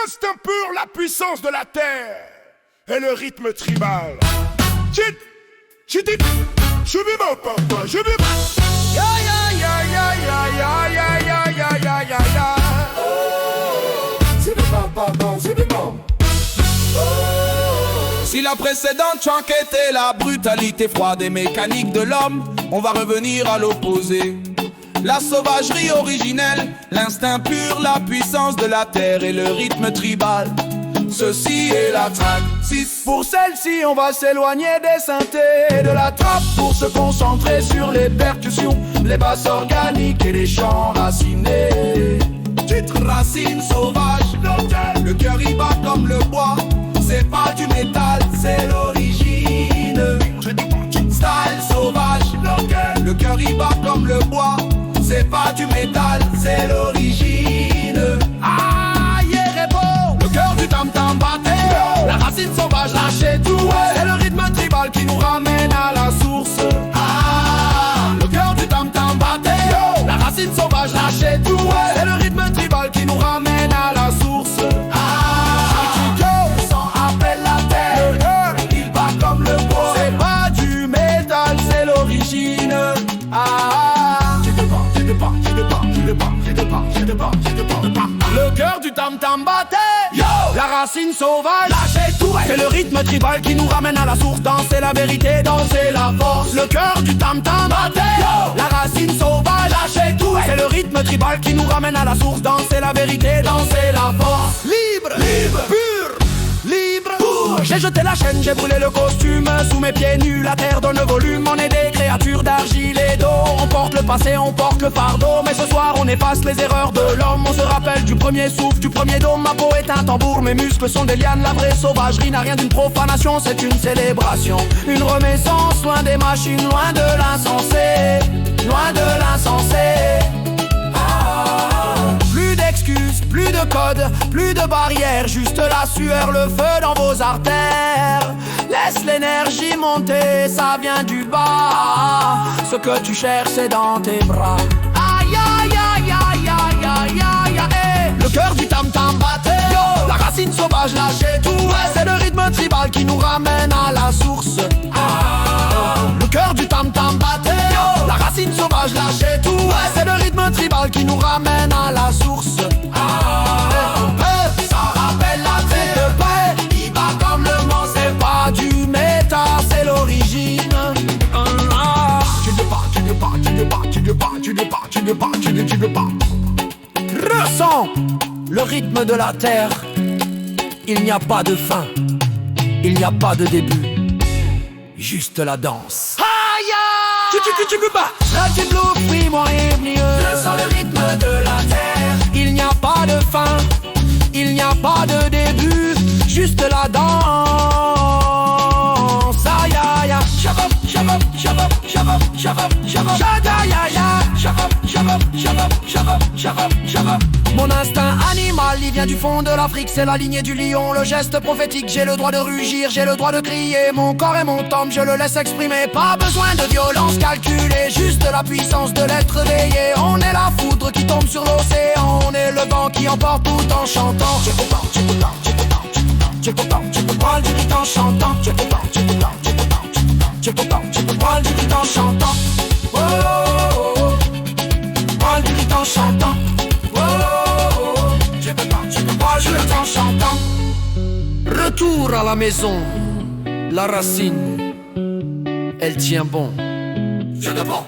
L'instinct pur, la puissance de la terre et le rythme tribal. Chit, chitit, chubima papa, chubima. Ya ya ya ya ya ya ya ya ya ya ya. Chubima papa, chubima. Si la précédente chunk était la brutalité froide et mécanique de l'homme, on va revenir à l'opposé. La sauvagerie originelle, l'instinct pur, la puissance de la terre et le rythme tribal. Ceci est la track 6. Pour celle-ci, on va s'éloigner des synthés et de la trappe pour se concentrer sur les percussions, les basses organiques et les chants racinés. Titre racine sauvage, le cœur y bat comme le bois. C'est pas du métal, c'est l'origine. Style sauvage, le cœur y bat comme le bois. C'est pas du métal, c'est l'origine. Ah, yeah, répond. Le cœur du tam-tam battait, La racine sauvage lâchait tout. C'est le rythme tribal qui nous ramène à la source. Ah, le cœur du tam-tam battait, La racine sauvage lâchait tout. C'est le rythme tribal qui nous ramène à la source. il bat comme le bois. C'est pas du métal, c'est l'origine. Le cœur du tam-tam battait, la racine sauvage lâchait tout. C'est le rythme tribal qui nous ramène à la source. Danser la vérité, danser la force. Le cœur du tam-tam battait, la racine sauvage lâchait tout. C'est le rythme tribal qui nous ramène à la source. Danser la vérité, danser la force. Libre, Libre, pur, libre. J'ai jeté la chaîne, j'ai brûlé le costume. Sous mes pieds nus, la terre donne volume. On est des créatures d'argile et d'eau. On porte le passé, on porte le fardeau. Mais ce soir on efface les erreurs de l'homme. On se rappelle du premier souffle, du premier dôme. Ma peau est un tambour, mes muscles sont des lianes. La vraie sauvagerie n'a rien d'une profanation, c'est une célébration. Une renaissance, loin des machines, loin de l'insensé. Loin de l'insensé. Plus d'excuses, plus de codes, plus de barrières. Juste la sueur, le feu dans vos artères. Laisse l'énergie monter, ça vient du bas. Ce que tu cherches, c'est dans tes bras. Aïe, aïe, aïe, aïe, aïe, aïe, aïe, aïe. Le cœur du tam-tam battait, la racine sauvage lâchait tout. C'est le rythme tribal qui nous ramène à la source. Le cœur du tam-tam battait, la racine sauvage lâchait tout. C'est le rythme tribal qui nous ramène à la source. ça rappelle la terre. Il bat comme le vent, c'est pas du métal, c'est l'origine. Ressens le rythme de la terre. Il n'y a pas de fin, il n'y a pas de début, juste la danse. Je sens le rythme de la terre. Il n'y a pas de fin, il n'y a pas de début, juste la danse. Aïe aïe aïe. Shabab, shabab, shabab, shabab, shabab, shabab. Mon instinct animal, il vient du fond de l'Afrique, c'est la lignée du lion, le geste prophétique. J'ai le droit de rugir, j'ai le droit de crier. Mon corps est mon temple, je le laisse exprimer. Pas besoin de violence calculée, juste la puissance de l'être réveillé. On est la foudre qui tombe sur l'océan, on est le vent qui emporte tout en chantant. Parle du rythme en chantant. Parle du rythme en chantant. Oh, oh, oh. Parle du rythme en chantant. Oh, oh, oh. Parle du rythme en chantant. Retour à la maison. La racine, elle tient bon. Je te prends.